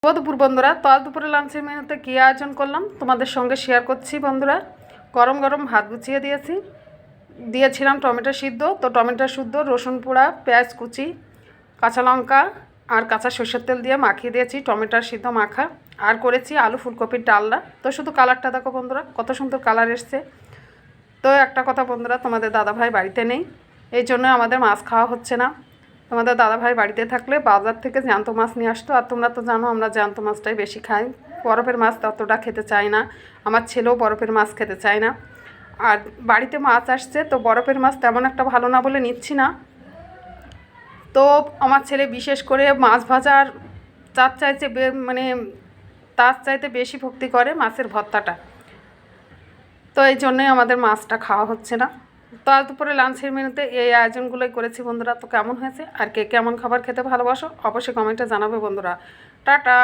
দুপুর বন্ধুরা, তো আজ দুপুরে লাঞ্চের মেনুতে কী আয়োজন করলাম তোমাদের সঙ্গে শেয়ার করছি বন্ধুরা। গরম গরম ভাত গুছিয়ে দিয়েছিলাম টমেটো সিদ্ধ, তো টমেটো সিদ্ধ, রসুন পোড়া, পেঁয়াজ কুচি, কাঁচা লঙ্কা আর কাঁচা সর্ষের তেল দিয়ে মাখিয়ে দিয়েছি টমেটো সিদ্ধ মাখা। আর করেছি আলু ফুলকপির ডালনা। তো শুধু কালারটা দেখো বন্ধুরা, কত সুন্দর কালার এসছে। তো একটা কথা বন্ধুরা, তোমাদের দাদাভাই বাড়িতে নেই, এই জন্য আমাদের মাছ খাওয়া হচ্ছে না। তোমাদের দাদাভাই বাড়িতে থাকলে বাজার থেকে জ্যান্ত মাছ নিয়ে আসতো। আর তোমরা তো জানো আমরা জ্যান্ত মাছটাই বেশি খাই, বরফের মাছ ততটা খেতে চাই না। আমার ছেলেও বরফের মাছ খেতে চায় না। আর বাড়িতে মাছ আসছে, তো বরফের মাছ তেমন একটা ভালো না বলে নিচ্ছি না। তো আমার ছেলে বিশেষ করে মাছ ভাজার তার চাইতে তার চাইতে বেশি ভক্তি করে মাছের ভর্তাটা। তো এই জন্যই আমাদের মাছটা খাওয়া হচ্ছে না। তো আজ দুপুরে লাঞ্চের মেনুতে এই আয়োজনগুলোই করেছি বন্ধুরা। তো কেমন হয়েছে আর কে কেমন খাবার খেতে ভালোবাসো অবশ্যই কমেন্টে জানাবে বন্ধুরা। টাটা।